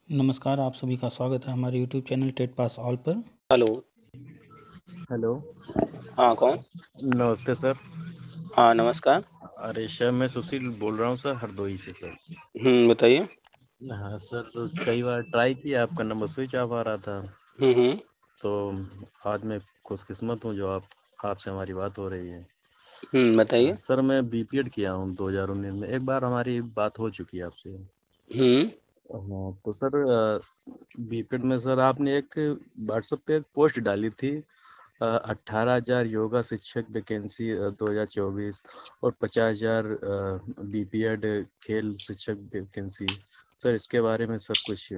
नमस्कार, आप सभी का स्वागत है हमारे YouTube channel TET pass all पर। हेलो। हेलो। हाँ, कौन? नमस्ते सर। हाँ, नमस्कार। अरे सर, मैं सुशील बोल रहा हूँ सर, हरदोई से सर। बताइए। हाँ सर, तो कई बार ट्राई किया, आपका नंबर स्विच ऑफ आ रहा था। हुँ। तो आज मैं खुशकिस्मत हूँ जो आपसे हमारी बात हो रही है। बताइए। सर, मैं बीपीएड किया हूँ 2019 में। एक बार हमारी बात हो चुकी है आपसे। हुँ। हाँ, तो सर बीपीएड में सर आपने एक व्हाट्सएप पे एक पोस्ट डाली थी। 18,000 योगा शिक्षक वैकेंसी 2024 और 50,000 बीपीएड खेल शिक्षक वैकेंसी। सर इसके बारे में सर कुछ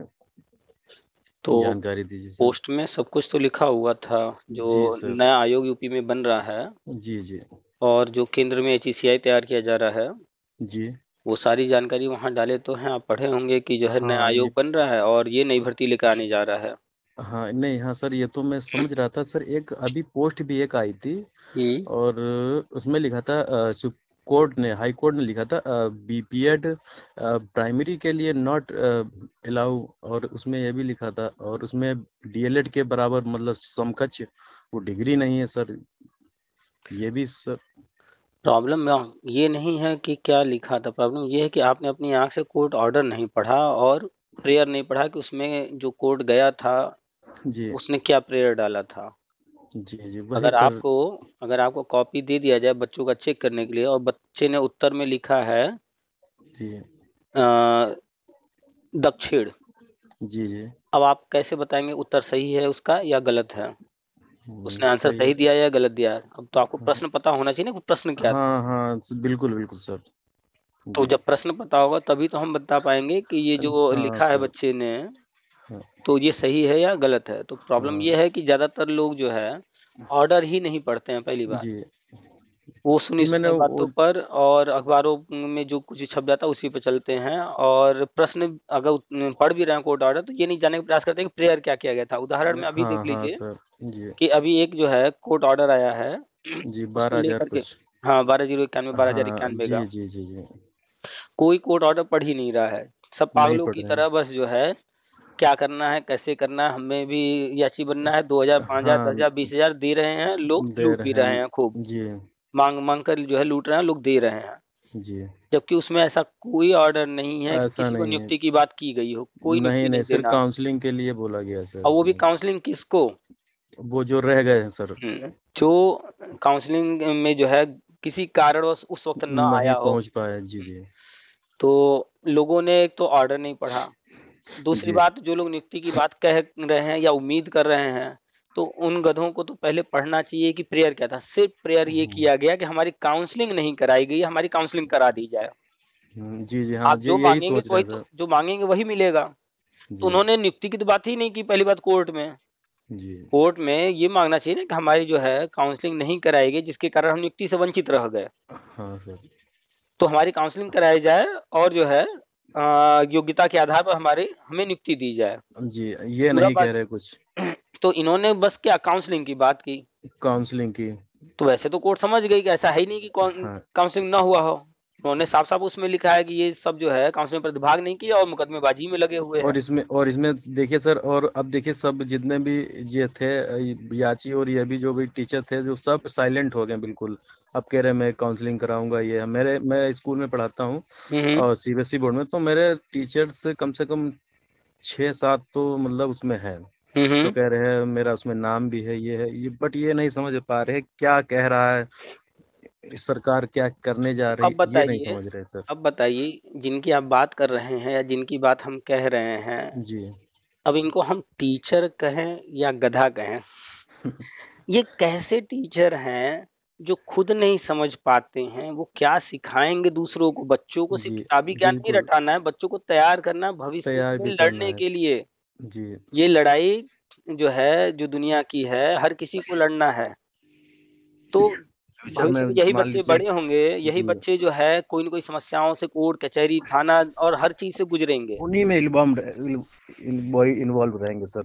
तो जानकारी दीजिए सर। पोस्ट में सब कुछ तो लिखा हुआ था, जी जो सर। नया आयोग यूपी में बन रहा है जी जी। और जो केंद्र में एचईसीआई तैयार किया जा रहा है, जी। वो सारी जानकारी वहाँ डाले तो हैं। आप पढ़े होंगे कि जो है नया हाँ ये। आयोग बन रहा है और ये नई भर्ती लेकर आने जा रहा है। हाँ नहीं, हाँ सर, ये तो मैं समझ रहा था सर। एक अभी पोस्ट भी एक आई थी हुँ। और उसमें लिखा था कोर्ट ने, हाई कोर्ट ने लिखा था बीपीएड प्राइमरी के लिए नॉट अलाउ। और उसमें यह भी लिखा था, और उसमें डीएलएड के बराबर मतलब समकक्ष वो डिग्री नहीं है सर। ये भी सर। प्रॉब्लम ये नहीं है कि क्या लिखा था, प्रॉब्लम ये है कि आपने अपनी आँख से कोर्ट ऑर्डर नहीं पढ़ा और प्रेयर नहीं पढ़ा कि उसमें जो कोर्ट गया था, जी उसने क्या प्रेयर डाला था। जी। जी वही अगर सर। आपको अगर आपको कॉपी दे दिया जाए बच्चों का चेक करने के लिए और बच्चे ने उत्तर में लिखा है जी अ, दक्षिण, जी। जी। अब आप कैसे बताएंगे उत्तर सही है उसका या गलत है? उसने आंसर सही है सही सर। दिया या गलत दिया? अब तो आपको प्रश्न पता होना चाहिए ना कि प्रश्न क्या था। हाँ हाँ, बिल्कुल बिल्कुल सर। तो जी। जब प्रश्न पता होगा तभी तो हम बता पाएंगे कि ये जो हाँ लिखा है सर। बच्चे ने, हाँ तो ये सही है या गलत है। तो प्रॉब्लम हाँ। ये है कि ज्यादातर लोग जो है ऑर्डर ही नहीं पढ़ते हैं, पहली बात। जी वो जी। मैंने सुनी-सुनाई वो। बातों पर और अखबारों में जो कुछ छप जाता है उसी पे चलते हैं और प्रश्न अगर पढ़ भी रहे हैं कोर्ट ऑर्डर तो ये नहीं जानने का प्रयास करते हैं कि प्रेयर क्या किया गया था। उदाहरण में अभी देख हाँ हाँ लीजिए सर। जी कि अभी एक जो है कोर्ट ऑर्डर आया है जी। उसको 12,000 लेकर के, कुछ। हाँ, 12,091 हाँ 12,091 जी का जी जी जी। कोई कोर्ट ऑर्डर पढ़ ही नहीं रहा है। सब नहीं पागलों पढ़ की रहे हैं। तरह बस जो है क्या करना है, कैसे करना है, हमें भी याची बनना है, 2,000 5,000 हाँ 10,000 20,000 दे रहे हैं, लोग दे लूट भी रहे रहे हैं खूब। हैं। जी माँग-माँग कर जो है लूट रहे हैं, लोग दे रहे हैं। जी। जबकि उसमें ऐसा कोई ऑर्डर नहीं है कि ऐसा किसी को नहीं है। नियुक्ति की बात की गई हो, कोई नहीं नियुक्ति नहीं, नहीं सिर्फ देना। काउंसलिंग के लिए बोला गया सर और वो भी जी। काउंसलिंग किसको? वो जो रह गए हैं सर। जो काउंसलिंग में जो है किसी कारणवश उस वक़्त ना नहीं आया हो, पहुंच पाए। जी जी। तो लोगों ने एक तो ऑर्डर नहीं पढ़ा। दूसरी जी। बात जो लोग नियुक्ति की बात कह रहे हैं या उम्मीद कर रहे हैं, तो उन गधों को तो पहले पढ़ना चाहिए कि प्रेयर क्या था। सिर्फ़ प्रेयर ये किया गया कि हमारी काउंसलिंग नहीं कराई गई, हमारी काउंसलिंग करा दी जाए। जी जी। हाँ आप जी, जो यही माँगेंगे सोच तो रहे वही हैं तो सर। जो माँगेंगे वही मिलेगा। तो जी उन्होंने नियुक्ति की तो बात ही नहीं की पहली बात कोर्ट में। जी। कोर्ट में ये माँगना चाहिए ना कि हमारी जो है काउंसलिंग नहीं कराई गई जिसके कारण हम नियुक्ति से वंचित रह गए। हाँ सर। तो हमारी काउंसलिंग कराई जाए और जो है योग्यता के आधार पर हमें नियुक्ति दी जाए। जी, ये पूरा नहीं कह बात रहे कुछ। तो इन्होंने बस क्या काउंसलिंग की बात की। काउंसलिंग की। तो वैसे तो कोर्ट समझ गई कि ऐसा है ही नहीं कि हाँ। काउंसलिंग ना हुआ हो। उन्होंने साफ-साफ उसमें लिखा है कि ये सब जो है काउंसलिंग में प्रतिभाग नहीं किया और मुकदमेबाजी में लगे हुए हैं। और इसमें देखिए सर, और अब देखिए सब जितने भी ये थे याची और ये भी जो भी टीचर थे, जो सब साइलेंट हो गए बिल्कुल। अब कह रहे मैं काउंसलिंग कराऊंगा। ये मैं स्कूल में पढ़ाता हूँ हुँ, हुँ। और सीबीएसई बोर्ड में, तो मेरे टीचर्स कम से कम 6-7 तो मतलब उसमें है। हुँ, तो हुँ। कह रहे हैं मेरा उसमें नाम भी है ये, बट ये नहीं समझ पा रहे क्या कह रहा है सरकार, क्या करने जा रही, अब ये नहीं बताइए समझ रहे सर। अब बताइए जिनकी आप बात कर रहे हैं या जिनकी बात हम कह रहे हैं, जी अब इनको हम टीचर कहें या गधा कहें? ये कैसे टीचर हैं जो खुद नहीं समझ पाते हैं, वो क्या सिखाएँगे दूसरों को? बच्चों को सिर्फ़ जी। किताबी ज्ञान नहीं बिल्कुल रटाना है, बच्चों को तैयार करना है भविष्य तैयार में भी करना लड़ने है। के लिए। जी ये लड़ाई जो है, जो दुनिया की है, हर किसी को लड़ना है। तो फ्यूचर में भविष्य में यही मान बच्चे लीजिए। बड़े होंगे, यही जी। बच्चे जो है कोई न कोई समस्याओं से कोर्ट, कचहरी, थाना और हर चीज़ से गुज़रेंगे। उन्हीं में इन्वॉल्व रहेंगे सर।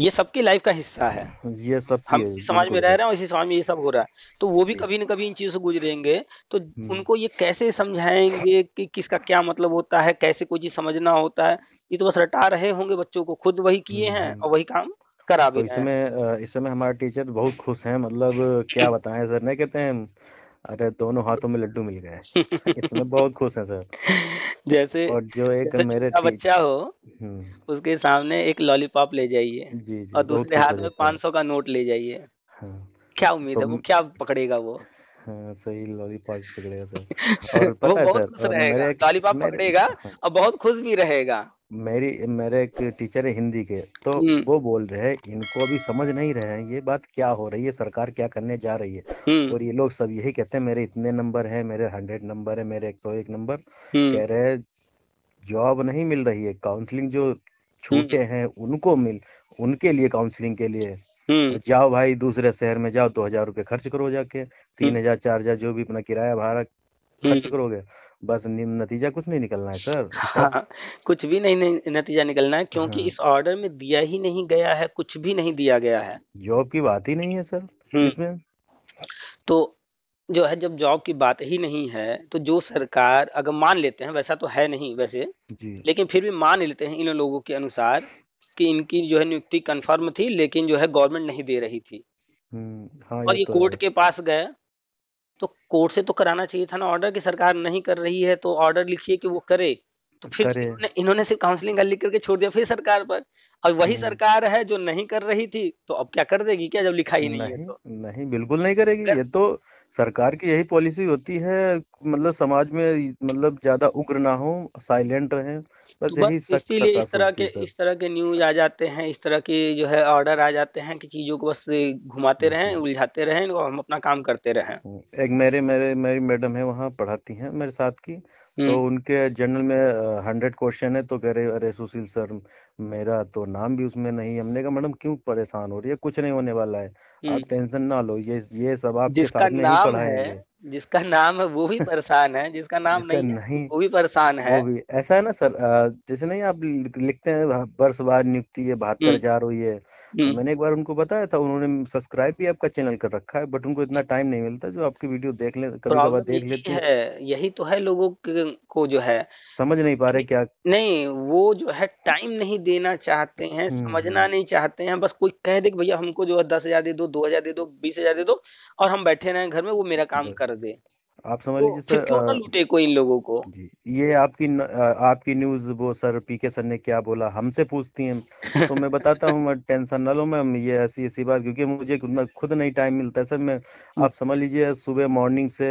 ये सबकी लाइफ़ का हिस्सा है। ये सब की हम है, इसी समाज में बिल्कुल रह सर। रहे हैं और इसी समाज में ये सब हो रहा है। तो वो भी जी। कभी न कभी इन चीज़ों से गुज़रेंगे, तो हम्म। उनको ये कैसे समझाएँगे कि किसका क्या मतलब होता है, कैसे कोई चीज़ समझना होता है? ये तो बस रटा रहे होंगे बच्चों को, खुद वही किए हैं और वही काम करा भी तो रहे हैं। इस समय हमारे टीचर बहुत खुश हैं, मतलब क्या बताएं सर, नहीं कहते हैं अरे दोनों हाथों में लड्डू मिल गए। इसमें बहुत खुश हैं सर। जैसे और जो एक जैसे मेरे छोटा बच्चा हो, हम्म उसके सामने एक लॉलीपॉप ले जाइए जी जी और बहुत दूसरे खुश हो हाथ में जाते हैं। 500 का नोट ले जाइए, हाँ क्या उम्मीद तो है वो क्या पकड़ेगा वो? हाँ सही लॉलीपॉप पकड़ेगा सर। और वो पता है बहुत सर खुश रहेगा, लॉलीपॉप मेरे पकड़ेगा हाँ, और बहुत खुश भी रहेगा। मेरे एक टीचर है हिंदी के, तो हुँ, वो बोल रहे हैं इनको अभी समझ नहीं रहे हैं ये बात क्या हो रही है, सरकार क्या करने जा रही है। हुँ, और ये लोग सब यही कहते हैं मेरे इतने नंबर है, मेरे 100 नंबर है, मेरे 101 नंबर। हुँ, कह रहे हैं जॉब नहीं मिल रही है, काउंसलिंग जो हुँ, छूटे हैं उनके लिए काउंसलिंग के लिए हुँ, जाओ भाई, दूसरे शहर में जाओ, 2,000 रुपये खर्च करो, जाके हुँ, 3,000 4,000 जो भी अपना किराया भाड़ा हुँ। खर्च करोगे, बस नतीजा कुछ नहीं निकलना है सर, बस। हाँ, कुछ भी नहीं नतीजा निकलना है, क्योंकि हाँ, इस ऑर्डर में दिया ही नहीं गया है, कुछ भी नहीं दिया गया है। जॉब की बात ही नहीं है सर हुँ, इसमें। तो जो है जब जॉब की बात ही नहीं है, तो जो सरकार अगर मान लेते हैं, वैसा तो है नहीं वैसे, जी। लेकिन फिर भी मान लेते हैं इन लोगों के अनुसार कि इनकी जो है नियुक्ति कन्फर्म थी, लेकिन जो है गवर्नमेंट नहीं दे रही थी हाँ और ये ये तो कोर्ट है। के पास गए, तो कोर्ट से तो कराना चाहिए था ना ऑर्डर कि सरकार नहीं कर रही है, तो ऑर्डर लिखिए कि वो करे। तो फिर करे। इन्होंने सिर्फ़ काउंसलिंग का लिख कर के छोड़ दिया फिर सरकार पर, और वही हम्म सरकार है जो नहीं कर रही थी, तो अब क्या कर देगी क्या जब लिखा ही नहीं है नहीं तो? नहीं बिल्कुल नहीं करेगी, अगर ये तो सरकार की यही पॉलिसी होती है, मतलब समाज में मतलब ज्यादा उग्र ना हो, साइलेंट रहें, तो बस यही बस इसीलिए सरकार सोचती है सर। इस तरह के न्यूज़ आ जाते हैं, इस तरह के जो है ऑर्डर आ जाते हैं कि चीज़ों को बस घुमाते रहें, जी। उलझाते रहें और हम अपना काम करते रहें। एक मेरी मैडम है वहाँ पढ़ाती हैं मेरे साथ की, हुँ, तो उनके जनरल में 100 क्वेश्चन है, तो कह रहे अरे सुशील सर मेरा तो नाम भी उसमें नहीं है। हमने कहा मैडम क्यों परेशान हो रही है, कुछ नहीं होने वाला है, हुँ। आप टेंशन ना लो, ये सब आपके जिसका साथ में ही नाम है पढ़ाएंगे। जिसका नाम है वो भी परेशान है, जिसका नाम जिसका नहीं है नहीं, वो भी परेशान वो है। भी ऐसा है ना सर, जैसे नहीं आप लिखते हैं वर्ष बाद नियुक्ति है, हुँ, 72,000 हुई है। हुँ। मैंने एक बार उनको बताया था, उन्होंने सब्सक्राइब भी आपका चैनल कर रखा है, बट उनको इतना टाइम नहीं मिलता जो आपकी वीडियो देख ले, कभी कभार प्रॉब्लम देख यही लेते हैं। है, यही तो है लोगों क को जो है समझ नहीं पा रहे कि क्या। नहीं, वो जो है टाइम नहीं देना चाहते हैं, समझना हम्म। नहीं चाहते हैं, बस कोई कह दे कि भैया हमको जो है 10,000 दे दो, 2,000 दे दो, 20,000 दे दो और हम बैठे रहें घर में, वो मेरा काम बस कर दे। आप समझ तो लीजिए फिर सर। क्यों ना लूटे कोई इन लोगों को? जी, ये आपकी न्यूज़ वो सर पीके सर ने क्या बोला हमसे पूछती हैं, तो मैं बताता हूँ मैं टेंशन ना लो मैम, ये ऐसी ऐसी बात, क्योंकि मुझे खुद नहीं टाइम मिलता है सर। मैं हुँ, आप समझ लीजिए सुबह मॉर्निंग से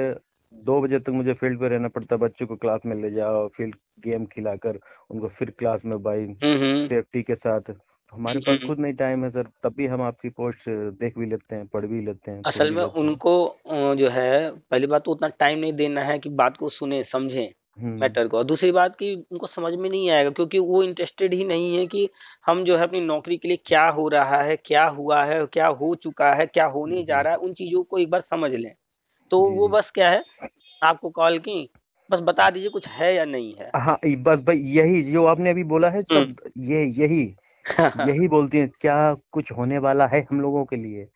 2 बजे तक मुझे फील्ड पे रहना पड़ता है, बच्चों को क्लास में ले जाओ, फील्ड गेम खिलाकर उनको फिर क्लास में बाई हुँ, हुँ। सेफ्टी के साथ। तो हमारे हुँ, पास हुँ। खुद नहीं टाइम है सर, तब भी हम आपकी पोस्ट देख भी लेते हैं, पढ़ भी लेते हैं, सुन असल भी में लेते हैं। उनको जो है पहली बात तो उतना टाइम नहीं देना है कि बात को सुने, समझें हम्म मैटर को, और दूसरी बात कि उनको समझ में नहीं आएगा क्योंकि वो इंटरेस्टेड ही नहीं है कि हम जो है अपनी नौकरी के लिए क्या हो रहा है, क्या हुआ है, क्या हो चुका है, क्या होने जा जी रहा है, उन चीज़ों को एक बार समझ लें। तो जी वो जी। बस क्या है, आपको कॉल की, बस बता दीजिए कुछ है या नहीं है। हाँ बस भाई यही जो आपने अभी बोला है हुँ। शब्द, ये यही यही बोलती हैं, क्या कुछ होने वाला है हम लोगों के लिए,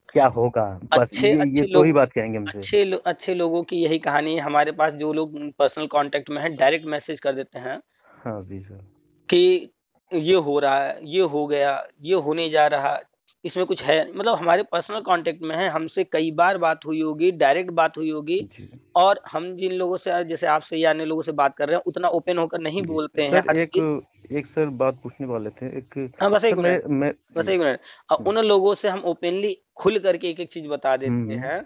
क्या होगा, बस अच्छे ये अच्छे दो ही लोगों बात कहेंगे हमसे। अच्छे लोगों की यही कहानी है। हमारे पास जो लोग पर्सनल कॉन्टैक्ट में हैं, डायरेक्ट मैसेज कर देते हैं हाँ जी सर। कि ये हो रहा है, ये हो गया, ये होने जा रहा, इसमें कुछ है, मतलब हमारे पर्सनल कॉन्टैक्ट में है, हमसे कई बार बात हुई होगी, डायरेक्ट बात हुई होगी जी और हम जिन लोगों से जैसे आपसे या अन्य लोगों से बात कर रहे हैं, उतना ओपन होकर नहीं जी बोलते हैं सर, हर एक चीज़। एक सर बात पूछने वाले थे एक। हाँ, सर मैं बस जी। 1 मिनट हम्म उन लोगों से हम ओपनली खुल करके एक-एक चीज़ बता देते हम्म। हैं,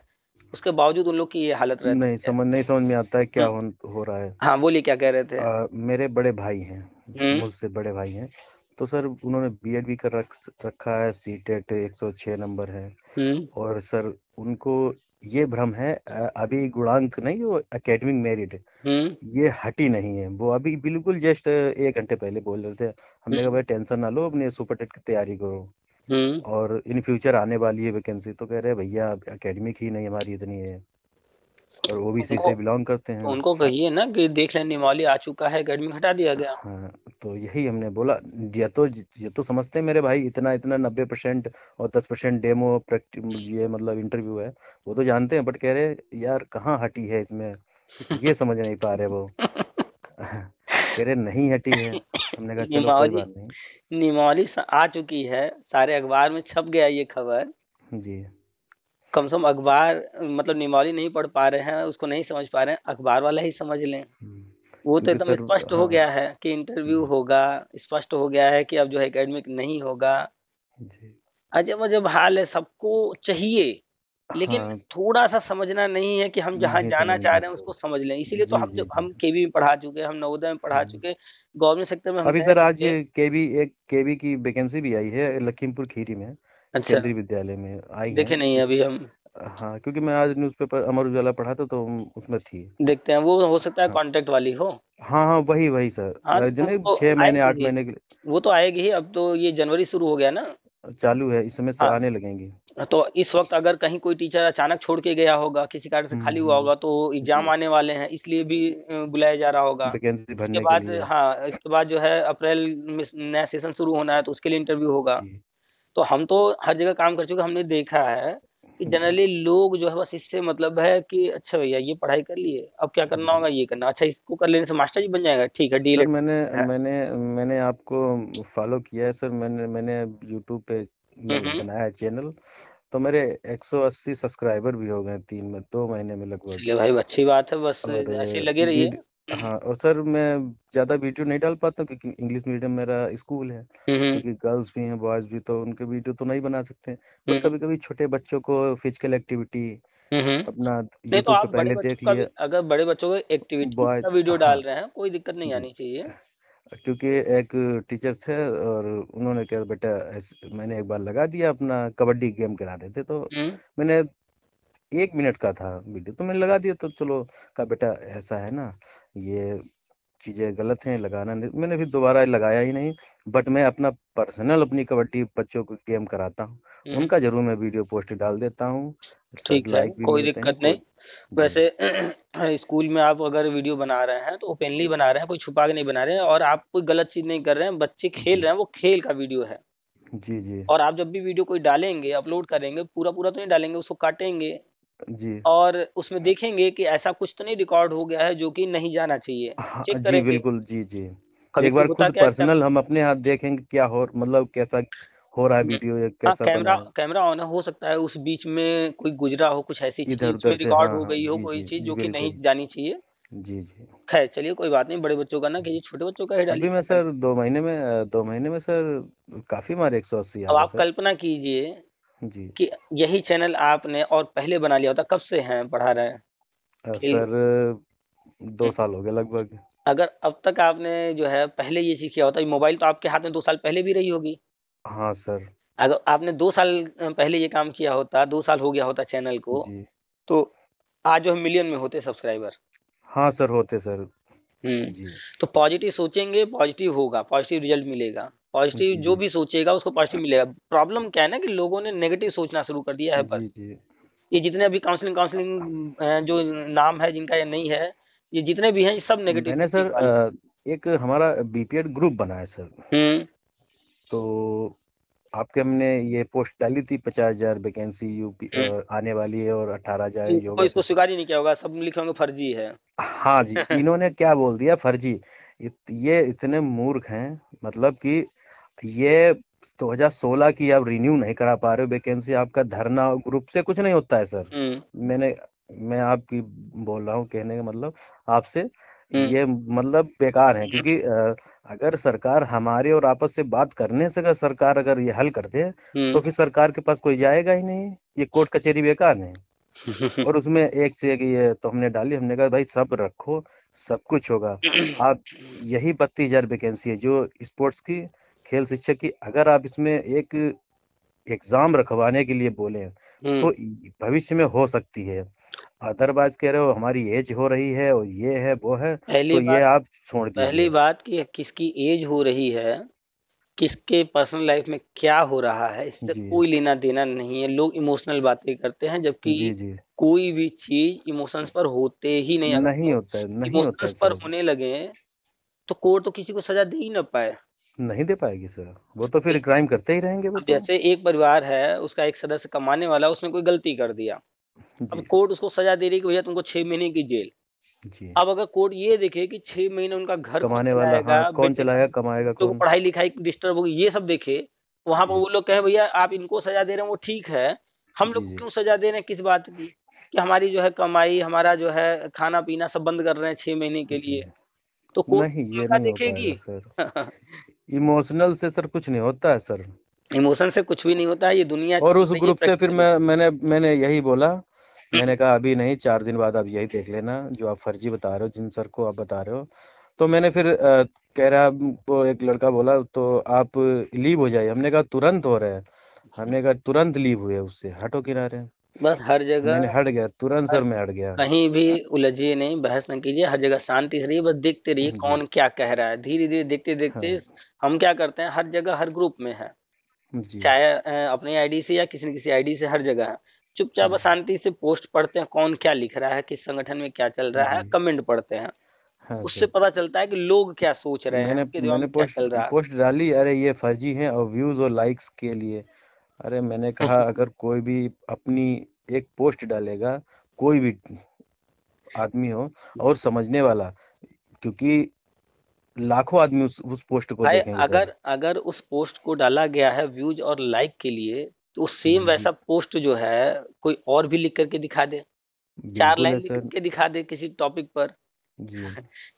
उसके बावजूद उन लोग की ये हालत रहती है। नहीं समझ में आता है क्या हुँ, हो रहा है। हाँ, बोलिए क्या कह रहे थे? मेरे बड़े भाई हैं, हुँ, मुझसे बड़े भाई हैं, तो सर उन्होंने बीएड भी कर रखा है, सीटेट 106 नंबर है। हुँ, और सर उनको ये भ्रम है, अभी गुणांक नहीं, वो एकेडमिक मेरिट हुँ, ये हटी नहीं है, वो अभी बिल्कुल जस्ट 1 घंटे पहले बोल रहे थे। हमने कहा हुँ, भाई टेंशन ना लो, अपने सुपर टेट की तैयारी करो हुँ। और इन फ्यूचर आने वाली है वैकेंसी। तो कह रहे हैं भैया एकेडमिक ही नहीं हमारी इतनी है, और ओबीसी उनको से बिलोंग करते तो हैं। उनको कहिए ना कि देख लें निमौली आ चुका है, एकेडमी हटा दिया गया। हाँ तो यही हमने बोला, ये तो समझते हैं मेरे भाई, इतना इतना 90% और 10% डेमो प्रैक्टिस, ये मतलब इंटरव्यू है, वो तो जानते हैं, बट कह रहे यार कहाँ हटी है इसमें, ये समझ नहीं पा रहे वो। कह रहे नहीं हटी है। हमने कहा चलो कोई निमौली बात नहीं। निमौली आ चुकी है, सारे अखबार में छप गया ये खबर। जी। कम से कम अखबार मतलब निमौली नहीं पढ़ पा रहे हैं, उसको नहीं समझ पा रहे हैं, अखबार वाला ही समझ लें। वो तो क्योंकि एकदम सर स्पष्ट हो हाँ गया है कि इंटरव्यू जी होगा, स्पष्ट हो गया है कि अब जो है एकेडमिक नहीं होगा। जी अजब-अजब हाल है, सबको चाहिए, लेकिन हाँ थोड़ा-सा समझना नहीं है कि हम जहाँ नहीं जाना चाह समझना रहे हैं सर। उसको समझ लें। इसीलिए तो जी हम जी जब जी। हम केवी में पढ़ा चुके हैं, हम नवोदय में पढ़ा हम्म। चुके, गवर्नमेंट सेक्टर में हम अभी रह सर आज चुके। केवी की वैकेंसी भी आई है लखीमपुर खीरी में, अच्छा, केंद्रीय विद्यालय में आई है देखे नहीं है इस। अभी हम। हाँ क्योंकि मैं आज न्यूज़पेपर अमर उजाला पढ़ा था तो उसमें थी। देखते हैं, वो हो सकता है हाँ कॉन्ट्रैक्ट वाली हो। हाँ हाँ वही वही हाँ, सर तो जने उसको 6 महीने आएगी 8 महीने के वो तो आएगी ही, अब तो ये जनवरी शुरू हो गया ना। लिए चालू है, इस समय से हाँ, आने लगेंगी। तो इस वक़्त अगर कहीं कोई टीचर अचानक छोड़ के गया होगा, किसी कारण से खाली हुआ होगा, तो एग्ज़ाम जी आने वाले हैं, इसलिए भी बुलाया जा रहा होगा। वैकेंसी इसके भरने के बाद लिए। हाँ, इसके बाद जो है अप्रैल में नया सेशन शुरू होना है, तो उसके लिए इंटरव्यू होगा। जी तो हम तो हर जगह काम कर चुके हैं, हमने देखा है कि जी जनरली लोग जो है बस इससे मतलब है कि अच्छा भैया ये पढ़ाई कर लिए, अब क्या करना जी होगा, ये करना। अच्छा इसको कर लेने से मास्टर जी बन जाएगा, ठीक है सर डीएलएड मैंने है। मैंने मैंने आपको फॉलो किया है सर। मैंने यूट्यूब पे हुँ। बनाया है चैनल। तो मेरे 180 सब्सक्राइबर भी हो गए 2 महीने में लगभग। चलिए भाई अच्छी बात है, बस और ऐसे ही लगे रहिए। वीडियो हाँ और सर मैं ज़्यादा वीडियो नहीं डाल पाता हूँ क्योंकि इंग्लिश मीडियम मेरा स्कूल है। हुँ, हुँ। क्योंकि गर्ल्स भी हैं बॉयज़ भी, तो उनके वीडियो तो नहीं बना सकते। बट हुँ, कभी कभी छोटे बच्चों को फिजिकल एक्टिविटी हुँ, हुँ। अपना नहीं तो यूट्यूब पे आप बड़े पहले बच्चों देख का भी लिया। अगर बड़े बच्चों को एक्टिविटीज़ का बॉयज़ वीडियो हाँ डाल रहे हैं, कोई दिक्कत नहीं जी। आनी चाहिए। क्योंकि एक टीचर थे और उन्होंने कहा बेटा मैंने एक बार लगा दिया अपना कबड्डी गेम करा रहे थे तो हुँ, मैंने 1 मिनट का था वीडियो तो मैंने लगा दिया। तो चलो कहा बेटा ऐसा है ना, ये चीजें गलत हैं लगाना नहीं। मैंने फिर दोबारा लगाया ही नहीं। बट मैं अपना पर्सनल अपनी कबड्डी बच्चों को गेम कराता हूँ, हुँ। उनका जरूर मैं वीडियो पोस्ट डाल देता हूँ। सर ठीक है, लाइक भी कोई मिलते हैं दिक्कत नहीं। कोई। जी वैसे स्कूल में आप अगर वीडियो बना रहे हैं, तो ओपनली बना रहे हैं, कोई छुपा के नहीं बना रहे हैं और आप कोई गलत चीज़ नहीं कर रहे हैं, बच्चे खेल जी रहे हैं, वो खेल का वीडियो है। जी जी और आप जब भी वीडियो कोई डालेंगे, अपलोड करेंगे, पूरा-पूरा तो नहीं डालेंगे, उसको काटेंगे जी और उसमें देखेंगे कि ऐसा कुछ तो नहीं रिकॉर्ड हो गया है, जो कि नहीं जाना चाहिए। हाँ चेक जी करेंगे। बिल्कुल जी जी। एक कभी-कभी बार होता खुद क्या है कि पर्सनल हम अपने हाथ देखेंगे क्या हो मतलब कैसा हो रहा है हुँ। वीडियो या हाँ, कैसा बना कैमरा है। कैमरा ऑन है, हो सकता है उस बीच में कोई गुज़रा हो, कुछ ऐसी इधर चीज़ उधर उसमें से रिकॉर्ड हाँ हो हाँ गई हो, जी कोई जी चीज़ जी जो कि नहीं बिल्कुल। जानी चाहिए। जी जी। ख़ैर चलिए कोई बात नहीं, बड़े बच्चों का ना कीजिए, छोटे बच्चों का ही डालिए, अभी मैं क्या करना सर 2 महीने में सर काफी मारे 180 है। आ अब गए आप सर। कल्पना कीजिए जी कि यही चैनल आपने और पहले बना लिया होता, कब से हैं पढ़ा रहे हैं? खेल सर 2 साल हो गए लगभग। अगर अब तक आपने जो है पहले ये चीज़ किया होता, ये मोबाइल तो आपके हाथ में 2 साल पहले भी रही होगी। हाँ सर। अगर आपने 2 साल पहले ये काम किया होता, 2 साल हो गया होता चैनल को, जी तो आज जो है मिलियन में होते सब्सक्राइबर। हाँ सर होते सर। हुँ, जी तो पॉज़िटिव सोचेंगे, पॉज़िटिव होगा, पॉज़िटिव रिज़ल्ट मिलेगा। पॉज़िटिव जी जो जी भी सोचेगा उसको पॉज़िटिव मिलेगा। प्रॉब्लम क्या है ना कि लोगों ने नेगेटिव सोचना शुरू कर दिया है बस। जी जी। ये जितने अभी काउंसलिंग काउंसलिंग जो नाम है जिनका या नहीं है, ये जितने भी हैं, ये सब नेगेटिव मैंने थिंकिंग सर वाले हैं। एक हमारा बीपीएड ग्रुप बना है सर। हुँ, तो आपके हमने ये पोस्ट डाली थी 50,000 वैकेंसी यूपी हुँ। आने वाली है और 18,000 इनको कोई योगा इसको स्वीकार ही नहीं किया होगा, सब लिखे होंगे फर्जी है। हाँ जी इन्होंने क्या बोल दिया फर्जी। ये इतने मूर्ख हैं मतलब कि ये 2016 की आप रिन्यू नहीं करा पा रहे हो वैकेंसी। आपका धरना ग्रुप से कुछ नहीं होता है सर। हुँ, मैंने मैं आपकी बोल रहा हूँ कहने का मतलब आपसे हुँ, ये मतलब बेकार है क्योंकि अगर सरकार हमारे और आपस से बात करने से अगर सरकार अगर ये हल कर दे हुँ। तो फिर सरकार के पास कोई जाएगा ही नहीं। ये कोर्ट कचहरी बेकार है। और उसमें एक से एक ये तो हमने डाली। हमने कहा भाई सब रखो सब कुछ होगा। आप यही 32,000 वैकेंसी है जो स्पोर्ट्स की खेल शिक्षक की अगर आप इसमें एक एग्जाम रखवाने के लिए बोले हुँ, तो भविष्य में हो सकती है। अदरवाइज कह रहे हो हमारी एज हो रही है और ये है वो है पहली तो ये बात आप छोड़ पहली दीजिए। बात कि किसकी ऐज हो रही है, किसके पर्सनल लाइफ़ में क्या हो रहा है, इससे जी कोई लेना-देना नहीं है। लोग इमोशनल बातें करते हैं, जबकि जी जी। कोई भी चीज़ इमोशंस पर होते ही नहीं। अगर नहीं वो होता है नहीं होता है इमोशंस पर सर। होने लगे, तो कोर्ट तो किसी को सज़ा दे ही ना पाए। नहीं दे पाएगी सर। वो तो फिर क्राइम करते ही रहेंगे वो अब तो। जैसे एक परिवार है, उसका एक सदस्य कमाने वाला, उसने कोई गलती कर दिया। अब जी कोर्ट उसको सज़ा दे रही है कि भैया तुमको 6 महीने की जेल। जी। अब अगर कोर्ट ये देखे कि 6 महीने उनका घर कौन कमाने वाला, चलाएगा, हाँ, कौन बेटे चलाएगा, कमाएगा बच्चों को कौन? पढ़ाई लिखाई डिस्टर्ब होगी, ये सब देखे, वहाँ पर जी, वो लोग कहें भैया आप इनको सजा दे रहे हैं वो ठीक है, हम लोग जी, को जी। क्यों सजा दे रहे हैं किस बात की? कि हमारी जो है कमाई, हमारा जो है खाना-पीना सब बंद कर रहे हैं 6 महीने के जी। लिए, तो कोर्ट नहीं, ये क्या नहीं हो देखेगी? पाएगा सर। इमोशनल से सर कुछ नहीं होता है सर। इमोशन से कुछ भी नहीं होता है, ये दुनिया और चल उस रही है ग्रुप से फिर प्रैक्टिकली। मैंने यही बोला, हुँ, मैंने कहा अभी नहीं, 4 दिन बाद आप यही देख लेना जो आप फर्जी बता रहे हो, जिन सर को आप बता रहे हो। तो मैंने फिर कह रहा, वो एक लड़का बोला तो आप लीव हो जाइए। हमने कहा तुरंत हो रहा है। हमने कहा तुरंत लीव हुए उससे, हटो किनारे। बस हर मैंने जगह हट गया, तुरंत हर सर मैं हट गया। कहीं भी उलझिए नहीं, बहस ना कीजिए, हर जगह शांति से रहिए, बस देखते रहिए जी, कौन क्या कह रहा है। धीरे-धीरे देखते-देखते हाँ, हम क्या करते हैं, हर जगह हर ग्रुप में है, जी, चाहे अपनी आईडी से या किसी न किसी आईडी से हर जगह है। चुपचाप बस जी, शांति से पोस्ट पढ़ते हैं, कौन क्या लिख रहा है, किस संगठन में क्या चल रहा है, जी, कमेंट पढ़ते हैं। हाँ उससे सर। पता चलता है कि लोग क्या सोच रहे हैं, मैंने उनके दिमाग मैंने में क्या पोस्ट चल रहा है। पोस्ट डाली, अरे ये फर्जी हैं और व्यूज और लाइक्स के लिए। अरे मैंने कहा अगर कोई भी अपनी एक पोस्ट डालेगा, कोई भी आदमी हो और समझने वाला, क्योंकि लाखों आदमी उस पोस्ट को भाई देखेंगे सर। अगर अगर उस पोस्ट को डाला गया है व्यूज और लाइक के लिए, तो सेम जी, वैसा पोस्ट जो है कोई और भी लिख करके दिखा दे, 4 बिल्कुल लाइन है लिख सर। करके दिखा दे किसी टॉपिक पर। जी,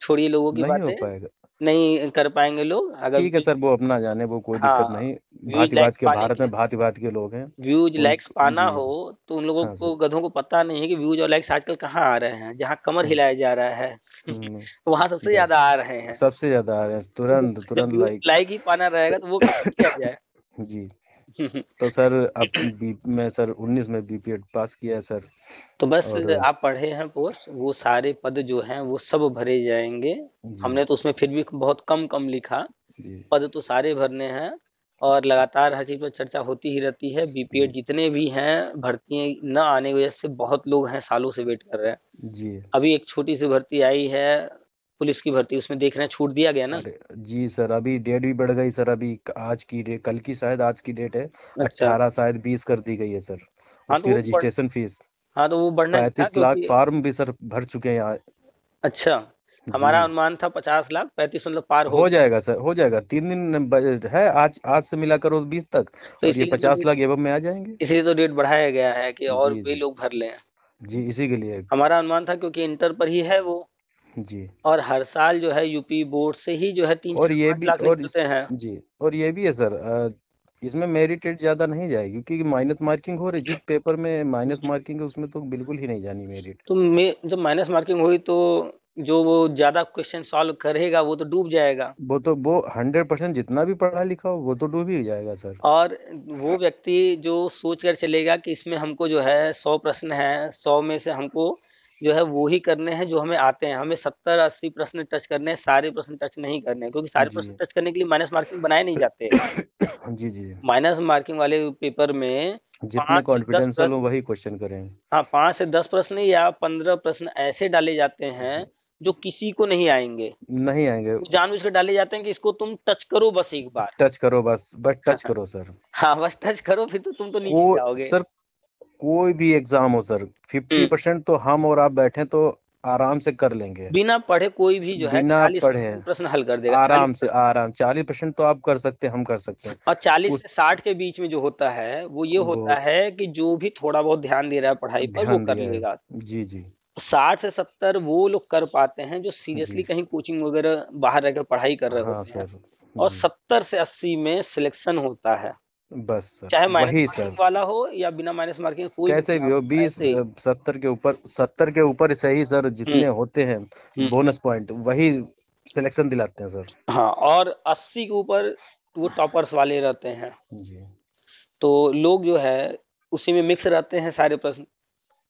छोड़िए लोगों की नहीं हो बातें, पाएगा। नहीं कर पाएंगे लोग अगर ठीक है सर, वो अपना जाने, वो कोई दिक्कत हाँ, नहीं। व्यूज लाइक्स भांति-भांति के पाने भारत के में भांति-भांति के लोग हैं। व्यूज उन लाइक्स पाना जी, हो तो उन लोगों हाँ को सर। गधों को पता नहीं है कि व्यूज और लाइक्स आजकल कहाँ आ रहे हैं, जहाँ कमर हुँ, हिलाया जा रहा है हुँ, वहां सबसे बस ज्यादा आ रहे हैं। सबसे ज़्यादा आ रहे हैं, तो तुरंत जब तुरंत व्यूज लाइक। लाइक ही पाना रहेगा तो वो कहाँ किया जाए। जी, तो सर अब मैं सर 19 में बीपीएड पास किया है सर। तो बस और आप पढ़े हैं पोस्ट, वो सारे पद जो हैं वो सब भरे जाएंगे। जी, हमने तो उसमें फिर भी बहुत कम कम लिखा, जी, पद तो सारे भरने हैं और लगातार हर चीज़ पर चर्चा होती ही रहती है। बीपीएड जी, जितने भी हैं, भर्ती न आने की वजह से बहुत लोग हैं, सालों से वेट कर रहे हैं। जी। अभी एक छोटी-सी भर्ती आई है, पुलिस की भर्ती, उसमें देख रहे हैं छूट दिया गया ना? अरे जी सर, अभी डेट भी बढ़ गई सर। अभी आज की डेट, कल की शायद, आज की डेट है अच्छा, 18, शायद 20 कर दी गई है सर। हाँ, तो उसकी वो बढ़ रजिस्ट्रेशन फीस हाँ, तो वो बढ़ना ही था 35 लाख क्योंकि फार्म भी सर भर चुके हैं यहाँ। अच्छा, जी, हमारा अनुमान था 50 लाख, 35 मतलब पार हो हो गया। जाएगा सर, हो जाएगा। 3 दिन है, आज आज से मिला करो 20 तक, तो और ये इसीलिए तो 50 डेट लाख एवं में आ जाएंगे। इसीलिए तो डेट बढ़ाया गया है कि और जी, भी जी, लोग भर लें। जी, इसी के लिए। हमारा अनुमान था क्योंकि इंटर पर ही है वो जी, और हर साल जो है यूपी बोर्ड से ही जो है 3, और 4, ये 5 भी, लाख और इस निकलते हैं। जी, और ये भी है सर, इसमें मेरिटेड ज़्यादा नहीं जाएगी, क्योंकि माइनस मार्किंग हो रही, जिस पेपर में माइनस मार्किंग है उसमें तो बिल्कुल ही नहीं जानी मेरिट। तो मैं जब माइनस मार्किंग हुई तो जो वो ज़्यादा क्वेश्चन सॉल्व करेगा वो तो डूब जाएगा वो 100% जितना भी पढ़ा लिखा हो वो तो डूब ही जाएगा सर। और वो व्यक्ति जो सोच कर चलेगा कि इसमें हमको जो है 100 प्रश्न हैं, 100 में से हमको जो है वो ही करने हैं जो हमें आते हैं। हमें 70-80 प्रश्न टच करने हैं, सारे प्रश्न टच नहीं करने हैं क्योंकि सारे जी। प्रश्न टच करने के लिए माइनस मार्किंग बनाए नहीं जाते। जी, जी। माइनस मार्किंग वाले पेपर में जितने 5 से 10 कॉन्फिडेंशियल हो प्रश्न वही क्वेश्चन करें। हाँ, 5 से 10 प्रश्न या 15 प्रश्न ऐसे डाले जाते हैं, जी, जो किसी को नहीं आएँगे। नहीं आएँगे। वो जानबूझ के डाले जाते हैं कि इसको तुम टच करो बस एक बार। टच करो बस, बस टच करो सर। हाँ, बस टच करो फिर तो तुम तो को नीचे ही आओगे। सर, कोई भी एग्ज़ाम हो सर, हुँ, 50% तो हम और आप बैठें तो आराम से कर लेंगे। बिना पढ़े कोई भी जो है बिना 40% पढ़े, में प्रश्न हल कर देगा, आराम 40 से, प्रश्न। 40% तो आप कर सकते हैं, हम कर सकते हैं। और 40 उस से 60 के बीच में जो होता है, वो ये वो होता है कि जो भी थोड़ा बहुत ध्यान दे रहा है पढ़ाई पर वो ध्यान कर दिया है। लेगा। जी, जी। 60 से 70 वो लोग कर पाते हैं जो जी। सीरियसली कहीं कोचिंग वगैरह बाहर रहकर पढ़ाई कर रहे हाँ होते हैं सर। और जी, 70 से 80 में सिलेक्शन होता है। बस सर, चाहे माइनस वही मार्किंग सर। वाला हो या बिना माइनस मार्किंग कोई भी कैसे भी एग्ज़ाम हो, हो, 20 ऐसे ही। 70 के ऊपर से ही सर हुँ, जितने होते हैं हुँ। बोनस पॉइंट, वही सिलेक्शन दिलाते हैं सर। हाँ, और 80 के ऊपर वो टॉपर्स वाले रहते हैं। जी, तो लोग जो है उसी में मिक्स रहते हैं सारे प्रश्न। जी,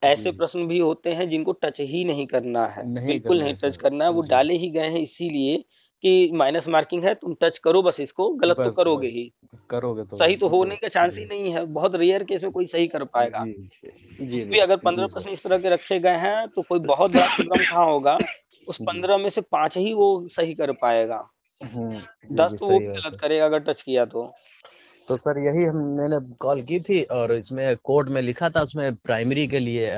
ऐसे जी। प्रश्न भी होते हैं जिनको टच ही नहीं करना है, नहीं बिल्कुल करना नहीं है टच सर। करना है, वो जी, डाले ही गए हैं इसीलिए कि माइनस मार्किंग है, तुम टच करो बस इसको, गलत तो बस, करोगे बस। ही। करोगे तो सही तो होने वो का चांस ही जी, नहीं है, बहुत रेयर केस में कोई सही कर पाएगा। जी, जी, फिर भी अगर 15 जी प्रश्न सर। इस तरह के रखे गए हैं, तो कोई बहुत बड़ा प्रोग्राम कहाँ होगा, उस जी। 15 में से 5 ही वो सही कर पाएगा, जी, 10 जी, तो वो सही भी बात गलत है। करेगा अगर टच किया तो। तो सर यही मैंने कॉल की थी, और इसमें कोड में लिखा था, उसमें प्राइमरी के लिए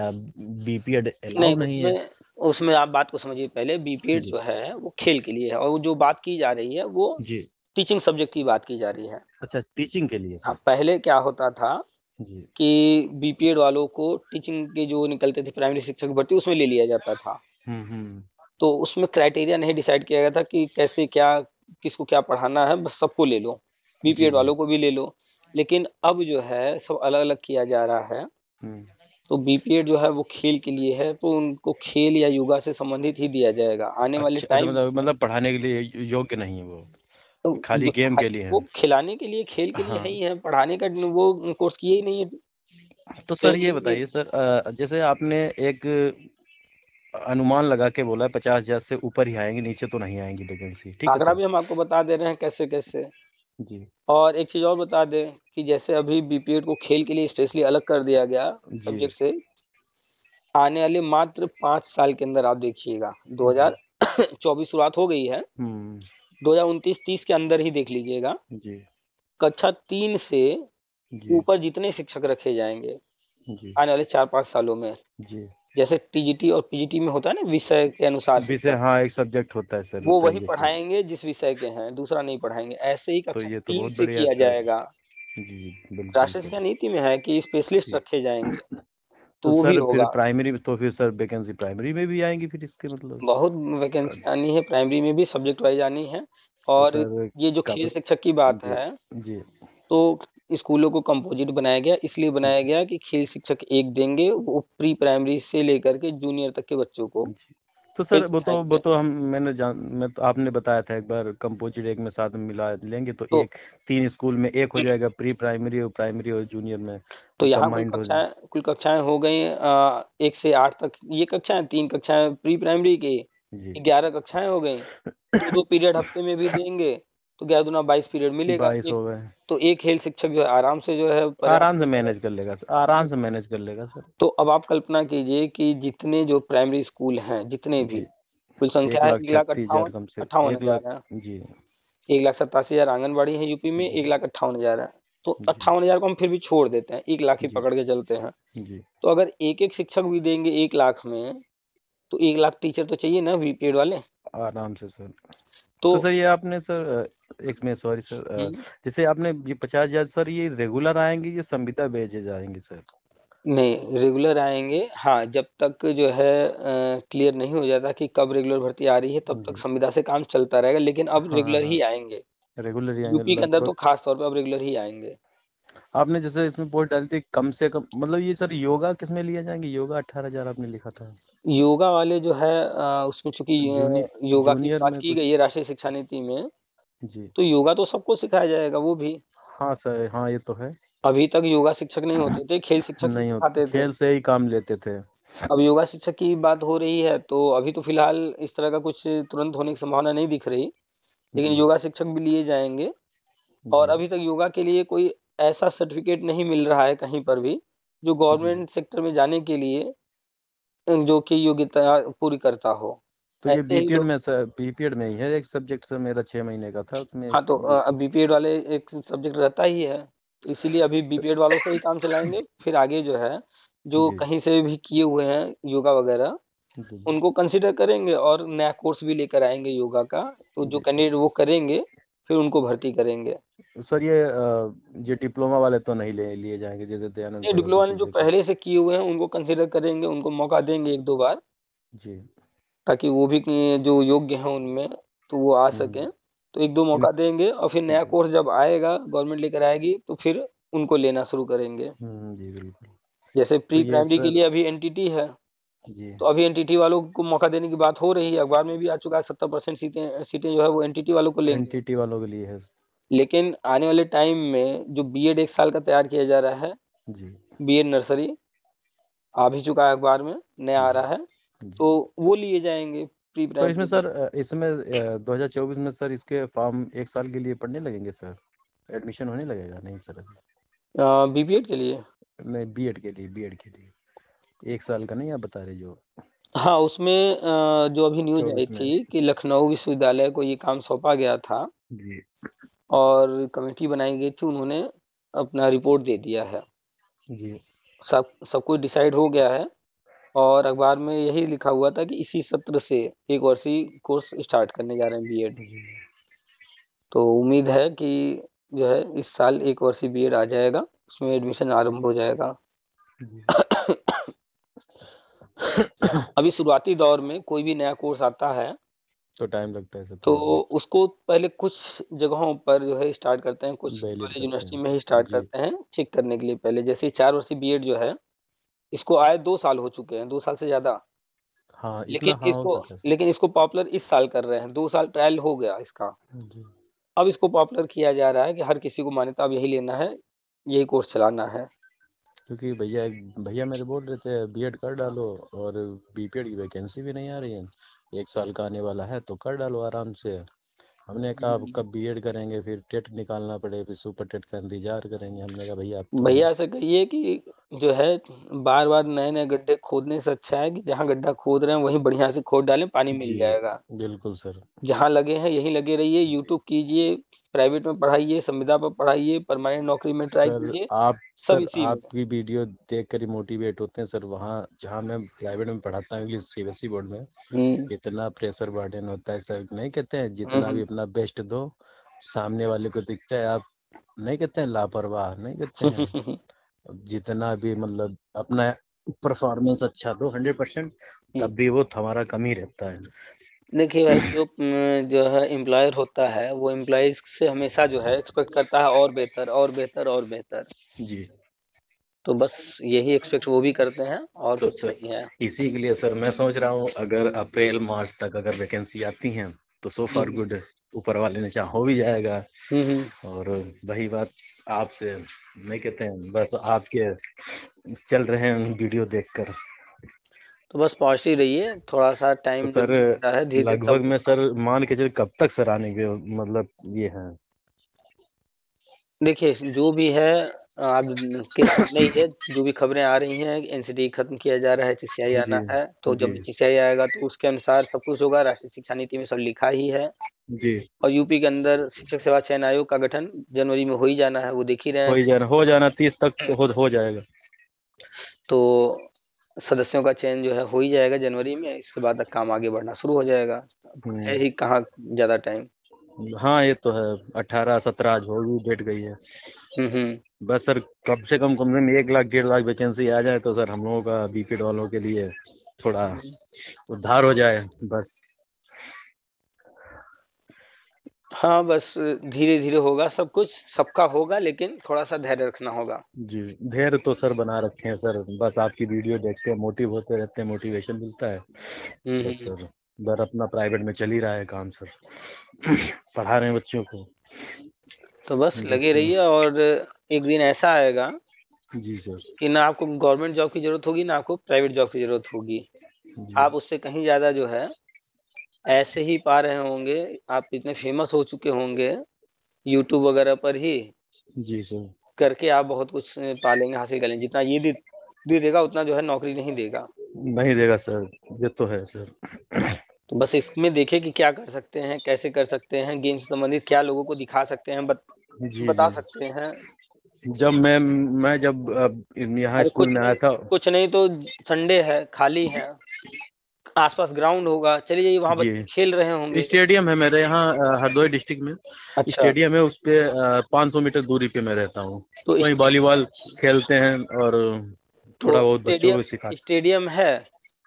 बीपीएड नहीं, अलाउ नहीं उसमें है। उसमें आप बात को समझिए पहले, बीपीएड जी जो है वो खेल के लिए है, और वो जो बात की जा रही है वो जी। टीचिंग सब्जेक्ट की बात की जा रही है। अच्छा, टीचिंग के लिए हाँ, सर। पहले क्या होता था जी। कि बीपीएड वालों को टीचिंग के जो निकलते थे प्राइमरी शिक्षक की भर्ती, उसमें ले लिया जाता था। हम्म। तो उसमें क्राइटेरिया नहीं डिसाइड किया गया था कि कैसे क्या, किसको क्या पढ़ाना है, बस सबको ले लो, जी बीपीएड जी। वालों को भी ले लो। लेकिन अब जो है सब अलग अलग किया जा रहा है। हम्म। तो बीपीएड जो है वो खेल के लिए है, तो उनको खेल या योगा से संबंधित ही दिया जाएगा आने वाले अच्छा अच्छा, टाइम। मतलब पढ़ाने के लिए योग्य नहीं है वो, खाली गेम के लिए है। वो खिलाने के लिए, खेल के लिए है हाँ, ही है, पढ़ाने का वो कोर्स किए ही नहीं है। तो सर ये ट्रेनिंग में बताइए सर, जैसे आपने एक अनुमान लगा के बोला 50,000 से ऊपर ही आएंगे, नीचे तो नहीं आएंगी वैकेंसी, ठीक है आंकड़ा सर। भी हम आपको बता दे रहे हैं कैसे कैसे। जी और एक चीज और बता दें कि जैसे अभी बीपीएड को खेल के लिए स्पेशली अलग कर दिया गया जी सब्जेक्ट से, आने वाले मात्र 5 साल के अंदर आप देखिएगा, जी। 2024 शुरुआत हो गई है, हम्म। 2029-30 के अंदर ही देख लीजिएगा, जी कक्षा 3 से जी ऊपर जितने शिक्षक रखे जाएंगे जी आने वाले 4-5 सालों में, जी। जैसे टीजीटी और पीजीटी में होता है ना विषय के अनुसार विषय, शिक्षक, हाँ, एक सब्जेक्ट होता है सर, वो वही बताइए सर। पढ़ाएंगे जिस विषय के हैं, दूसरा नहीं पढ़ाएंगे। ऐसे ही तो कक्षा ये तो 3 बहुत से बढ़िया है किया सर। जाएगा। जी, बिल्कुल राष्ट्रीय सर। शिक्षा नीति में है कि स्पेशलिस्ट जी। रखे जाएंगे, तो तो वो भी सर फिर होगा। प्राइमरी में, तो फिर सर वैकेंसी प्राइमरी में भी आएंगी फिर इसके मतलब। बहुत वैकेंसी आनी है, प्राइमरी में भी सब्जेक्ट वाइज आनी है। तो और सर ये जो खेल काफी। शिक्षक की बात जी है, जी तो स्कूलों को कंपोजिट बनाया गया, इसलिए बनाया जी गया कि खेल शिक्षक एक देंगे, वो प्री प्राइमरी से लेकर के जूनियर तक के बच्चों को जी। तो खेल सर वो सिखाएंगे। तो हम, मैं तो आपने बताया था एक बार, कंपोजिट एक में साथ में मिला लेंगे तो तो एक, 3 स्कूल में एक हो जाएगा, प्री प्राइमरी और प्राइमरी और जूनियर में यहाँ कंबाइंड हो जाए। कुल कक्षाएं हो गई 1 से 8 तक, ये कक्षाएं 3 कक्षाएं प्री प्राइमरी की, जी। 11 कक्षाएं हो गई। दो दो पीरियड हफ्ते में भी देंगे, तो 11 दूना 22 पीरियड मिलेगा 22 एक। हो गए। तो एक खेल शिक्षक जो है आराम से जो है पर्याप्त आराम से होता है। मैनेज कर लेगा सर, आराम से मैनेज कर लेगा सर। तो अब आप कल्पना कीजिए कि जितने जो प्राइमरी स्कूल हैं जितने भी, जी। कुल एक संख्या है लाख 1,38,000, छत्तीस हजार कम से, अट्ठावन एक हजार लाख है। जी 1,87,000 आंगनबाड़ी है यूपी में, जी 1,58,000 है। तो जी 58,000 को हम फिर भी छोड़ देते हैं, 1 लाख ही जी पकड़ के चलते हैं। जी। तो अगर एक एक शिक्षक भी देंगे 1 लाख में, तो 1 लाख टीचर तो चाहिए ना बीपीएड वाले। आराम से सर। तो तो सर ये आपने सर, एक मिनट, सॉरी सर, हम्म, जैसे आपने ये 50,000 सर, ये रेगुलर आएंगे, ये संविदा भेजे जाएंगे सर। नहीं रेगुलर आएंगे, हाँ, जब तक जो है क्लियर नहीं हो जाता कि कब रेगुलर भर्ती आ रही है, तब तक जी। संविदा से काम चलता रहेगा, लेकिन अब हाँ रेगुलर हाँ, ही आएंगे। रेगुलर ही आएंगे यूपी के अंदर तो लगभग। खास तौर पे अब रेगुलर ही आएंगे। आपने जैसे इसमें पोस्ट डाली थी, कम से कम मतलब ये सर योगा किस में लिया जाएंगे, योगा 18,000 आपने लिखा था। योगा वाले जो है उसमें चूंकि योगा की जूनियर बात में की गई कुछ। है राष्ट्रीय शिक्षा नीति में, जी। तो योगा तो सबको सिखाया जाएगा वो भी। हाँ सर, हाँ ये तो है। अभी तक योगा शिक्षक नहीं होते थे, खेल शिक्षक ही नहीं हो, सिखाते थे। खेल से ही काम लेते थे। अब योगा शिक्षक की बात हो रही है, तो अभी तो फिलहाल इस तरह का कुछ तुरंत होने की संभावना नहीं दिख रही, लेकिन जी योगा शिक्षक भी लिए जाएंगे। और जी अभी तक योगा के लिए कोई ऐसा सर्टिफिकेट नहीं मिल रहा है कहीं पर भी, जो जी। गवर्नमेंट सेक्टर में जाने के लिए जो कि योग्यता पूरी करता हो। तो ये ऐसे ही बीपीएड लोग। में सर, बीपीएड में ही है एक सब्जेक्ट सर, मेरा 6 महीने का था उसमें हाँ, तो जो। बीपीएड वाले एक सब्जेक्ट रहता ही है, तो इसीलिए अभी बीपीएड वालों से ही काम चलाएंगे, फिर आगे जो है जो जी कहीं से भी किए हुए हैं योगा वगैरह, जी उनको कंसिडर करेंगे और नया कोर्स भी लेकर आएंगे योगा का। तो जो जी। कैंडिडेट वो करेंगे, फिर उनको भर्ती करेंगे। सर ये डिप्लोमा वाले तो नहीं ले लिए जाएंगे, जैसे दयानंद ये डिप्लोमा ने सरस्वती जो जी के। पहले से किए हुए हैं उनको कंसिडर करेंगे, उनको मौका देंगे 1-2 बार, जी। ताकि वो भी जो योग्य हैं उनमें, तो वो आ हम्म। सकें। तो 1-2 इन मौका देंगे, और फिर नया जी। कोर्स जब आएगा गवर्नमेंट लेकर आएगी, तो फिर उनको लेना शुरू करेंगे। जी बिल्कुल। जैसे तो प्री ये प्राइमरी के लिए सर। अभी एनटीटी है, जी। तो अभी एनटीटी वालों को मौका देने की बात हो रही है, अखबार में भी आ चुका है, 70% सीटें सीटें जो है वो एनटीटी वालों को लेंगे। एनटीटी वालों के लिए है। लेकिन आने वाले टाइम में जो बीएड 1 साल का तैयार किया जा रहा है, जी बीएड नर्सरी आ भी चुका है अखबार में, नया आ जी रहा है, जी। तो वो लिए जाएंगे प्री तो इसमें प्राइमरी सर, में। इसमें 2024 में सर इसके फॉर्म 1 साल के लिए पढ़ने लगेंगे सर, एडमिशन होने लगेगा नहीं सर अभी। बीपीएड के लिए। नहीं, बीएड के लिए 1 साल का नहीं आप बता रहे जो। हाँ, उसमें जो अभी न्यूज आई 24 में। थी कि लखनऊ विश्वविद्यालय को ये काम सौंपा गया था, जी और कमेटी बनाई गई थी, उन्होंने अपना रिपोर्ट दे दिया है। जी सब सब कुछ डिसाइड हो गया है, और अखबार में यही लिखा हुआ था कि इसी सत्र से एक वर्षीय कोर्स स्टार्ट करने जा रहे हैं बीएड। जी तो उम्मीद है कि जो है इस साल एक वर्षीय बीएड आ जाएगा, उसमें एडमिशन आरंभ हो जाएगा। जी अभी शुरुआती दौर में कोई भी नया कोर्स आता है तो टाइम लगता है सर तो थोड़ा उसको पहले कुछ जगहों पर जो है स्टार्ट करते हैं, कुछ वैलिड कॉलेज करते यूनिवर्सिटी हैं। में ही स्टार्ट जी करते हैं चेक करने के लिए पहले। जैसे 4 वर्षीय बीएड जो है, इसको आए 2 साल हो चुके हैं, 2 साल से ज़्यादा। हाँ इतना लेकिन हाँ हो इसको सकता है लेकिन इसको पॉपुलर इस साल कर रहे हैं, 2 साल ट्रायल हो गया इसका। जी अब इसको पॉपुलर किया जा रहा है कि हर किसी को मान्यता अब यही लेना है, यही कोर्स चलाना है। क्योंकि भैया भैया मेरे बोल रहे थे बीएड कर डालो और बीपीएड की वैकेंसी भी नहीं आ रही है, 1 साल का आने वाला है तो कर डालो आराम से। हमने कहा अब कब बीएड करेंगे, फिर टेट निकालना पड़े, फिर सुपर टेट का इंतजार करेंगे। हमने कहा भैया अब तो भैया से कहिए कि जो है बार-बार नए-नए गड्ढे खोदने से अच्छा है कि जहाँ गड्ढा खोद रहे हैं वहीं बढ़िया से खोद डालें, पानी मिल जी जाएगा। बिल्कुल सर। जहाँ लगे हैं यहीं लगे रहिए, यूट्यूब कीजिए, प्राइवेट में पढ़ाइए, संविदा पर पढ़ाइए, परमानेंट नौकरी में ट्राई कीजिए, सब सर इसी में। आपकी वीडियो देख कर ही मोटिवेट होते हैं सर। वहाँ जहाँ मैं प्राइवेट में पढ़ाता हूँ इंग्लिश सीबीएसई बोर्ड में, हुँ, इतना प्रेशर बर्डन होता है सर। नहीं कहते हैं हुँ, जितना भी हुँ। अपना बेस्ट दो, सामने वाले को दिखता है आप नहीं कहते हैं लापरवाह, नहीं कहते हैं। अब जितना भी मतलब अपना परफॉर्मेंस अच्छा दो 100%, तब भी वो हमारा कम ही रहता है। देखिए भाई जो है एम्प्लॉयर होता है, वो एम्प्लॉइज़ से हमेशा जो है एक्सपेक्ट करता है और बेहतर, और बेहतर, और बेहतर। जी तो बस यही एक्सपेक्ट वो भी करते हैं और तो कुछ सर नहीं है। इसी के लिए सर मैं सोच रहा हूँ अगर अप्रैल मार्च तक अगर वैकेंसी आती हैं तो सो हुँ, फार हुँ। गुड, ऊपर वाले ने चाहा हो भी जाएगा। हुँ, हुँ। और वही बात आपसे नहीं कहते हैं, बस आपके चल रहे हैं वीडियो देखकर। तो बस पहुँच ही रहिए, थोड़ा-सा तो टाइम सर लगता है, धीरे-धीरे सब लगभग में सर मान के चलिए कब तक सर आने के मतलब ये है। देखिए, जो भी है आपके सामने ही है, जो भी खबरें आ रही हैं, एनसीटी खत्म किया जा रहा है, एचईसीआई जी आना है, तो जी जब एचईसीआई आएगा तो उसके अनुसार सब कुछ होगा, राष्ट्रीय शिक्षा नीति में सब लिखा ही है। जी और यूपी के अंदर शिक्षक सेवा चयन आयोग का गठन जनवरी में हो ही जाना है, वो देख ही रहे हैं। हो जाना 30 तक तो हो जाएगा। तो सदस्यों का चयन जो है हो ही जाएगा जनवरी में, इसके बाद तक काम आगे बढ़ना शुरू हो जाएगा। अब है ही कहाँ ज़्यादा टाइम। हाँ ये तो है, 18-17 आज होगी डेट गई है। हुँ, हुँ। बस सर कम से कम 1 लाख 1.5 लाख वैकेंसी आ जाए तो सर हम लोगों का बीपीएड वालों के लिए थोड़ा उद्धार हो जाए बस। हाँ, बस धीरे-धीरे होगा सब कुछ, सबका होगा लेकिन थोड़ा-सा धैर्य रखना होगा। जी धैर्य तो सर बना रखे हैं सर, बस आपकी वीडियो देखते हैं मोटिव होते रहते हैं, मोटिवेशन मिलता है हुँ, बस हुँ। सर। बर अपना प्राइवेट में चल ही रहा है काम सर, पढ़ा रहे हैं बच्चों को तो बस बस। लगे रहिए और एक दिन ऐसा आएगा जी सर। कि ना आपको गवर्नमेंट जॉब की ज़रूरत होगी, ना आपको प्राइवेट जॉब की ज़रूरत होगी। जी आप उससे कहीं ज़्यादा जो है ऐसे ही पा रहे होंगे, आप इतने फ़ेमस हो चुके होंगे यूट्यूब वगैरह पर ही जी सर। करके आप बहुत कुछ पा लेंगे, हासिल कर लेंगे। जितना ये दे देगा उतना जो है नौकरी नहीं देगा। नहीं देगा सर, ये तो है सर। तो बस इसमें देखिए कि क्या कर सकते हैं, कैसे कर सकते हैं, गेम से संबंधित क्या लोगों को दिखा सकते हैं, जी बता जी सकते हैं। जब मैं जब यहाँ अरे स्कूल में आया था। कुछ नहीं तो संडे है, खाली है, आस-पास ग्राउंड होगा, चले जाइए वहाँ जी बच्चे खेल रहे होंगे। स्टेडियम है मेरे यहाँ हरदोई डिस्ट्रिक्ट में, अच्छा, स्टेडियम है उस पे 500 मीटर दूरी पे मैं रहता हूँ। तो वहीं वॉलीबॉल खेलते हैं और तो थोड़ा बहुत बच्चों को सिखाते। स्टेडियम है,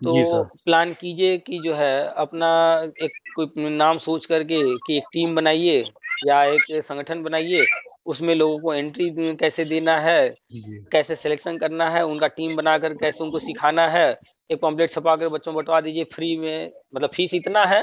तो जी सर। प्लान कीजिए कि जो है अपना एक कोई नाम सोच करके कि एक टीम बनाइए या एक संगठन बनाइए, उसमें लोगों को एंट्री कैसे देना है, जी कैसे सिलेक्शन करना है, उनका टीम बनाकर कैसे उनको सिखाना है, एक पम्पलेट छपा कर बच्चों को बँटवा दीजिए फ्री में, मतलब फीस इतना है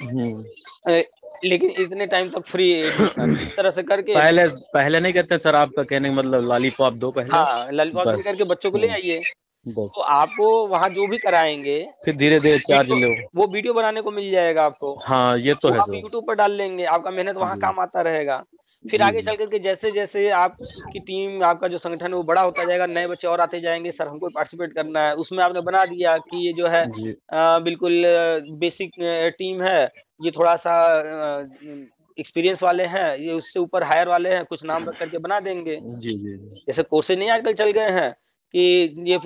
हम्म। अ, लेकिन इतने टाइम तक फ्री एडमिशन, इस तरह से करके पहले पहले नहीं कहते सर, आपका कहने का मतलब लॉलीपॉप दो पहले। हाँ, लॉलीपॉप दे बस करके बच्चों को ले आइए। तो बस आपको वहाँ जो भी कराएँगे, फिर धीरे धीरे चार्ज वीडियो लो। वो वीडियो बनाने को मिल जाएगा आपको। हाँ ये तो वो है आप सर। यूट्यूब पर डाल लेंगे, आपका मेहनत वहाँ जी काम आता रहेगा। फिर जी आगे जी चल कर के जैसे-जैसे आपकी टीम, आपका जो संगठन है वो बड़ा होता जाएगा, नए बच्चे और आते जाएँगे, सर हमको पार्टिसिपेट करना है। उसमें आपने बना दिया कि ये जो है जी बिल्कुल बेसिक टीम है, ये थोड़ा-सा एक्सपीरियंस वाले हैं, ये उससे ऊपर हायर वाले हैं, कुछ नाम रख कर के बना देंगे। जी जी जी जैसे कोर्सेज़ नहीं आजकल चल गए हैं कि ये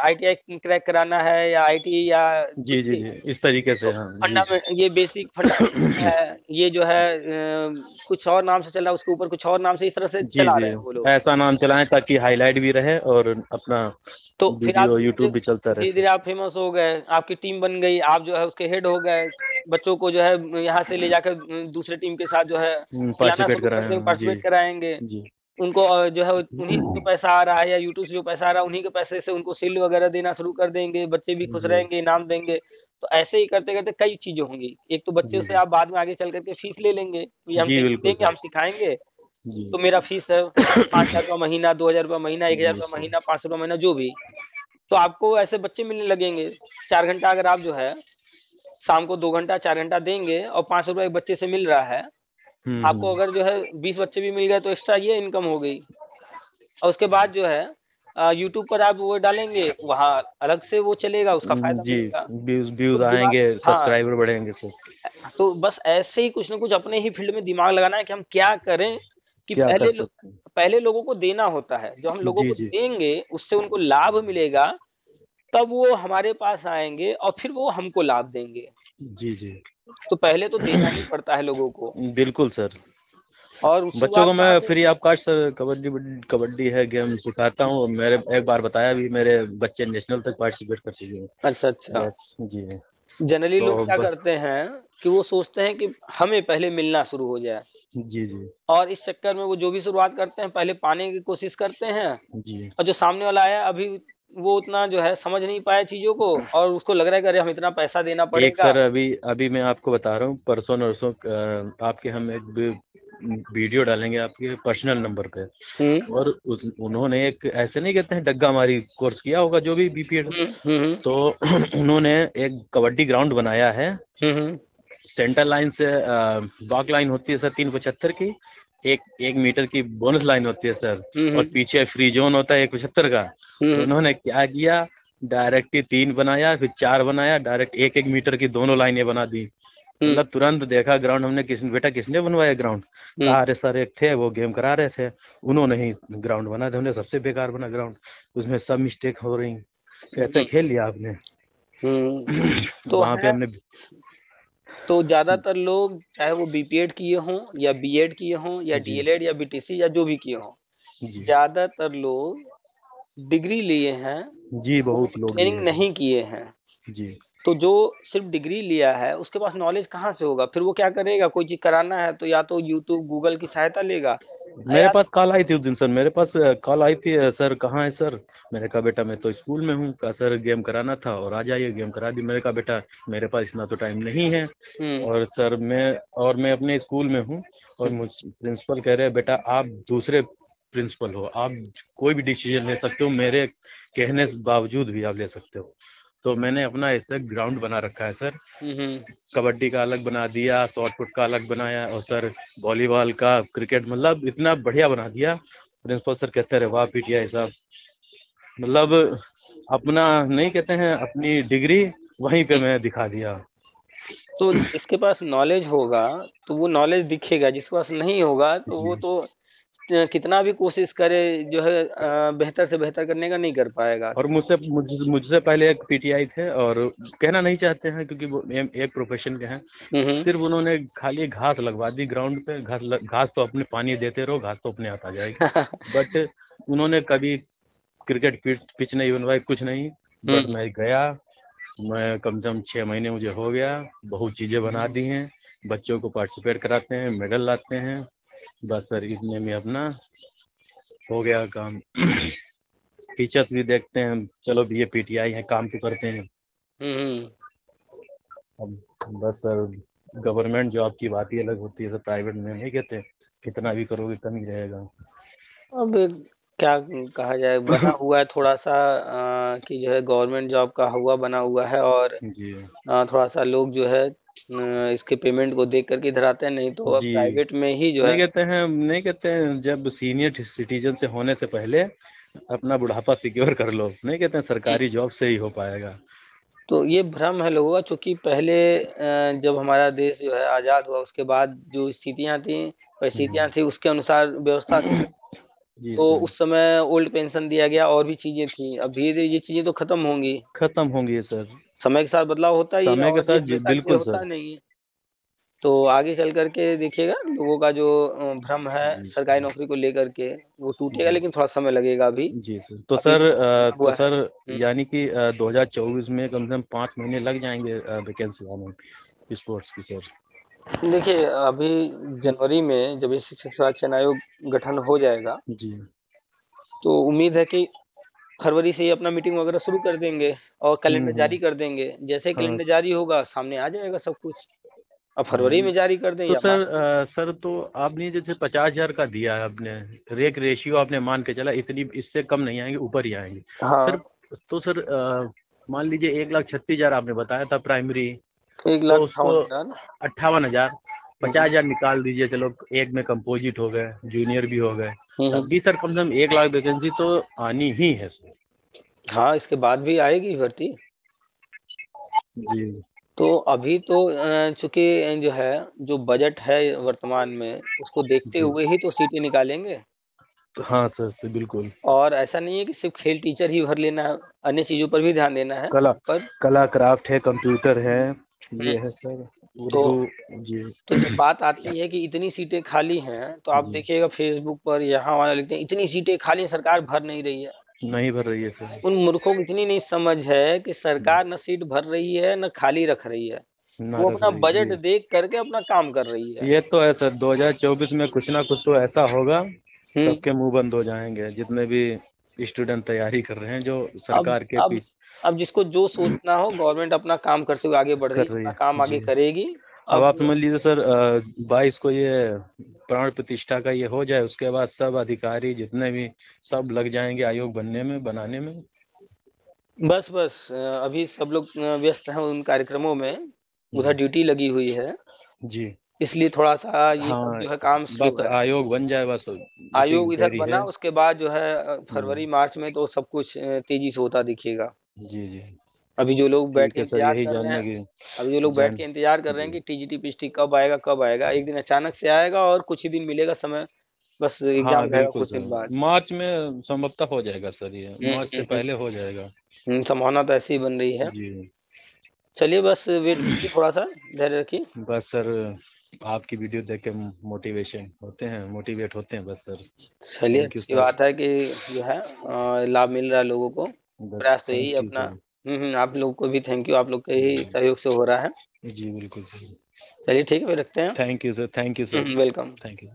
ITI क्रैक कराना है या IT या जी, कुछ जी, भी, जी, इस तरीके से तो हाँ, जी, जी। फंडामेंट ये बेसिक फंडामेंटल है, ये जो है कुछ और नाम से चल रहा है, उसके ऊपर कुछ और नाम से, इस तरह से जी, चला जी, रहे हैं वो लोग। ऐसा नाम चलाएँ ताकि हाइलाइट भी रहे और अपना तो फिर आप वीडियो यूट्यूब भी चलता रहे धीरे-धीरे सर। आप फेमस हो गए, आपकी टीम बन गई, आप जो है उसके हेड हो गए, बच्चों को जो है यहाँ से ले जाकर दूसरे टीम के साथ जो है खिलाना पार्टिसिपेट शुरू कर कराएँ देंगे, हम, जी, पार्टिसिपेट कराएँगे। जी। उनको जो है उन्हीं से जो पैसा आ रहा है या यूट्यूब से जो पैसा आ रहा है, उन्हीं के पैसे से उनको सेल वगैरह देना शुरू कर देंगे, बच्चे भी खुश जी, रहेंगे, इनाम देंगे। तो ऐसे ही करते-करते कई चीज़ें होंगी। एक तो बच्चे जी, से जी। आप बाद में आगे चल कर के फीस ले लेंगे, ये हम जी, ट्रेनिंग बिल्कुल देंगे, सर। हम सिखाएँगे, जी, तो मेरा फीस है ₹5000 महीना, ₹2000 महीना, जी ₹1000 सर। महीना, ₹500 महीना, जो भी। तो आपको ऐसे बच्चे मिलने लगेंगे। 4 घंटा अगर आप जो है, शाम को 2 घंटा, 4 घंटा देंगे और ₹500 एक बच्चे से मिल रहा है, आपको हुँ। अगर जो है 20 बच्चे भी मिल गए तो एक्स्ट्रा ये इनकम हो गई। और उसके बाद जो है यूट्यूब पर आप वो डालेंगे, वहाँ अलग से वो चलेगा, उसका फ़ायदा जी, मिलेगा। व्यूज़ तो व्यूज़ दिमाग आएँगे, हाँ, सब्सक्राइबर बढ़ेंगे सर। तो बस ऐसे ही कुछ न कुछ अपने ही फ़ील्ड में दिमाग लगाना है कि हम क्या करें कि क्या कर सकते हैं? पहले लोगों को देना होता है। जो हम लोगों जी, को जी। देंगे, उससे उनको लाभ मिलेगा, तब वो हमारे पास आएँगे और फिर वो हमको लाभ देंगे। जी, जी। तो पहले तो देना ही पड़ता है लोगों को बिल्कुल सर। और बच्चों शुरुआत को कहाँ मैं से free of cost sir kabaddi है गेम सिखाता हूँ। मेरे एक बार बताया भी मेरे बच्चे नेशनल तक पार्टिसिपेट कर चुके हैं। अच्छा, अच्छा। यस, जी। जनरली लोग तो क्या बस करते हैं कि वो सोचते हैं कि हमें पहले मिलना शुरू हो जाए जी, जी। और इस चक्कर में वो जो भी शुरुआत करते हैं, पहले पाने की कोशिश करते हैं जी। और जो सामने वाला आया अभी वो उतना जो है समझ नहीं पाया चीज़ों को और उसको लग रहा है कि अरे हम इतना पैसा देना एक पड़ेगा। सर अभी अभी मैं आपको बता रहा हूँ परसों-नरसों आपके हम एक वीडियो डालेंगे आपके पर्सनल नंबर पे हुँ। और उस उन्होंने एक ऐसे नहीं कहते हैं डग्गा मारी कोर्स किया होगा जो भी बीपीएड हुँ, हुँ, हुँ। तो उन्होंने एक कबड्डी ग्राउंड बनाया है हुँ, हुँ। सेंटर लाइन से बॉक लाइन होती है सर 375 की एक 1 मीटर की बोनस लाइन होती है सर हुँ, और हुँ। पीछे फ्री जोन होता है 175 का हुँ, तो हुँ। उन्होंने क्या किया डायरेक्ट ही 3 बनाया फिर 4 बनाया डायरेक्ट 1-1 मीटर की दोनों लाइनें बना दी हुँ, मतलब तुरंत देखा ग्राउंड हमने बेटा किसने बनवाया ग्राउंड हुँ। कहा अरे सर एक थे वो गेम करा रहे थे उन्होंने ही ग्राउंड बना था हमने सबसे बेकार बना ग्राउंड उसमें सब मिस्टेक हो रही कैसे हुँ, खेल लिया आपने हुँ। तो वहां पे है हमने तो ज़्यादातर लोग चाहे वो बीपीएड किए हों या बीएड किए हों या जी डीएलएड या बीटीसी या जो भी किए हों, जी ज़्यादातर लोग डिग्री लिए हैं, जी वो बहुत लोग लिए ट्रेनिंग हैं नहीं किए हैं। जी तो जो सिर्फ़ डिग्री लिया है, उसके पास नॉलेज कहाँ से होगा? फिर वो क्या करेगा? कोई चीज़ कराना है तो या तो यूट्यूब, गूगल की सहायता लेगा मेरे या पास कॉल आई थी उस दिन सर मेरे पास कॉल आई थी सर कहाँ है सर मैंने कहा बेटा मैं तो स्कूल में हूँ कहा सर गेम कराना था और आ जाइए गेम करा दी मैंने कहा बेटा मेरे पास इतना तो टाइम नहीं है हुँ, और सर मैं अपने स्कूल में हूँ और हुँ, मुझ प्रिंसिपल कह रहे हैं बेटा आप दूसरे प्रिंसिपल हो आप कोई भी डिसीजन ले सकते हो मेरे कहने के बावजूद भी आप ले सकते हो तो मैंने अपना ऐसा ग्राउंड बना रखा है सर हुँ, हुँ। कबड्डी का अलग बना दिया शॉट पुट का अलग बनाया और सर वॉलीबॉल का क्रिकेट मतलब इतना बढ़िया बना दिया प्रिंसिपल सर कहते रहे वाह पीटीआई साहब मतलब अपना नहीं कहते हैं अपनी डिग्री वहीं पे हुँ, मैं दिखा दिया तो जिसके पास नॉलेज होगा, तो वो नॉलेज दिखेगा, जिसके पास नहीं होगा तो वो जी तो कितना भी कोशिश करे जो है बेहतर से बेहतर करने का नहीं कर पाएगा। और मुझसे पहले एक पीटीआई थे और कहना नहीं चाहते हैं क्योंकि वो एक प्रोफेशन के हैं हुँ, हुँ। सिर्फ उन्होंने खाली घास लगवा दी ग्राउंड पे घास तो अपने पानी देते रहो घास तो अपने आप आ जाएगी बट उन्होंने कभी क्रिकेट पिच नहीं बनवाई कुछ नहीं हुँ, बट मैं गया मैं कम से कम 6 महीने मुझे हो गया बहुत चीजें बना दी हैं बच्चों को पार्टिसिपेट कराते हैं मेडल लाते हैं बस सर इतने में अपना हो गया काम टीचर्स भी देखते हैं चलो भी ये पीटीआई है काम तो करते हैं हुँ, हुँ। अब बस सर गवर्नमेंट जॉब की बात ही अलग होती है सर प्राइवेट में नहीं कहते कितना भी करोगे कम ही रहेगा अब क्या कहा जाए बना हुआ है थोड़ा-सा कि जो है गवर्नमेंट जॉब का हौवा बना हुआ है और जी थोड़ा-सा लोग जो है इसके पेमेंट को देख कर के इधर आते हैं, नहीं तो अब जी प्राइवेट में ही जो है नहीं कहते हैं जब सीनियर सिटीजन से होने से पहले अपना बुढ़ापा सिक्योर कर लो नहीं कहते हैं हुँ, सरकारी जॉब से ही हो पाएगा तो ये भ्रम है लोगों का चूँकि पहले जब हमारा देश जो है आज़ाद हुआ उसके बाद जो स्थितियाँ थी, हम्म, परिस्थितियाँ थी उसके अनुसार व्यवस्था थी। जी तो सर। उस समय ओल्ड पेंशन दिया गया और भी चीज़ें थी। अब धीरे-धीरे ये चीज़ें तो खत्म होंगी। खत्म होंगी सर। समय के साथ बदलाव होता ही है समय के और ये साथ जी, हमेशा के लिए बिल्कुल होता सर। नहीं है। तो आगे चल कर के देखिएगा लोगों का जो भ्रम है जी सरकारी सर। नौकरी को लेकर के वो टूटेगा, जी। लेकिन थोड़ा समय लगेगा अभी। जी सर। तो अभी सर तो हुआ है। यानी कि 2024 में कम से कम 5 महीने लग जाएँगे वैकेंसी आने में स्पोर्ट्स की सर। देखिए, अभी जनवरी में जब ये शिक्षक सेवा चयन आयोग गठन हो जाएगा, जी। तो उम्मीद है कि फरवरी से ही अपना मीटिंग वगैरह शुरू कर देंगे और कैलेंडर जारी हुँ। कर देंगे। जैसे ही हाँ, कैलेंडर जारी होगा, सामने आ जाएगा सब कुछ। अब फरवरी हाँ। में जारी कर दें तो या सर मार्च में। सर तो आपने जैसे 50,000 का दिया है आपने, रेक रेशियो आपने मान के चला इतनी इससे कम नहीं आएँगे, ऊपर ही आएँगे। सर हाँ, तो सर मान लीजिए 1,36,000 आपने बताया था प्राइमरी, तो उसको 1,58,000। 58,000 हुँ, 50,000 निकाल दीजिए, चलो एक में कंपोजिट हो गए, जूनियर भी हो गए, हुँ, तब हुँ। भी सर कम से कम 1 लाख वैकेंसी तो आनी ही है सर। हाँ, इसके बाद भी आएगी भर्ती। जी। तो अभी तो चूँकि जो है, जो बजट है वर्तमान में, उसको देखते जी। हुए ही तो सीटें निकालेंगे। तो हाँ सर बिल्कुल। और ऐसा नहीं है कि सिर्फ़ खेल टीचर ही भर लेना है, अन्य चीज़ों पर भी ध्यान देना है। कला पर कला क्राफ्ट है, कंप्यूटर है, हुँ, ये है सर, तो उर्दू। जी। तो जब बात आती है कि इतनी सीटें खाली हैं, तो आप जी। देखिएगा फ़ेसबुक पर यहाँ-वहाँ लिखते हैं, इतनी सीटें खाली हैं, सरकार भर नहीं रही है। नहीं भर रही है सर। उन मूर्खों को इतनी नहीं समझ है कि सरकार ना सीट भर रही है, ना खाली रख रही है। ना वो रख अपना रही है, बजट जी। देख कर के अपना काम कर रही है। ये तो है सर, 2024 में कुछ ना कुछ तो ऐसा होगा, हुँ। सबके मुंह बंद हो जाएंगे, जितने भी स्टूडेंट तैयारी कर रहे हैं, जो अब सरकार के अब पीछे अब जिसको जो सोचना हो, गवर्नमेंट अपना काम करते हुए आगे बढ़ रही कर है, रही अपना है। काम आगे जी। करेगी। अब अब आप समझ लीजिए सर 22 को ये प्राण प्रतिष्ठा का ये हो जाए, उसके बाद सब अधिकारी जितने भी सब लग जाएंगे आयोग बनने में, बनाने में। बस अभी सब लोग व्यस्त हैं उन कार्यक्रमों में, उधर जी। ड्यूटी लगी हुई है, जी। इसलिए थोड़ा-सा ये अब हाँ, जो है काम स्लो बस है। आयोग बन जाए, बस उसी की आयोग इधर देरी बना, है। उसके बाद जो है हम्म। फरवरी-मार्च में तो सब कुछ तेज़ी से होता दिखेगा। जी। जी। अभी जो लोग बैठ ठीक के है सर, इंतज़ार यही कर रहे हैं जानने की अभी जो लोग बैठ जान। के इंतज़ार कर रहे हैं जी। कि टीजीटी पीएचडी कब आएगा, कब आएगा? एक दिन अचानक से आएगा और कुछ ही दिन मिलेगा समय, बस हाँ एग्ज़ाम रहेगा बिल्कुल कुछ दिन सर, बाद। मार्च में संभवतः हो जाएगा सर, ये हुँ, मार्च से हुँ, हुँ। पहले हो जाएगा। संभावना तो ऐसी ही बन रही है। जी। चलिए बस वेट कीजिए थोड़ा-सा, धैर्य रखिए। बस सर आपकी वीडियो देख के मोटिवेशन होते हैं, मोटिवेट होते हैं बस सर। चलिए थैंक यू अच्छी सर। बात है कि जो है लाभ मिल रहा है लोगों को। बस प्रयास तो यही है थैंक यू अपना। सर। आप लोग को भी थैंक यू, आप लोग के ही जी। सहयोग से हो रहा है। जी बिल्कुल सर। चलिए ठीक है, फिर रखते हैं। Thank you sir, thank you sir. Welcome. Thank you.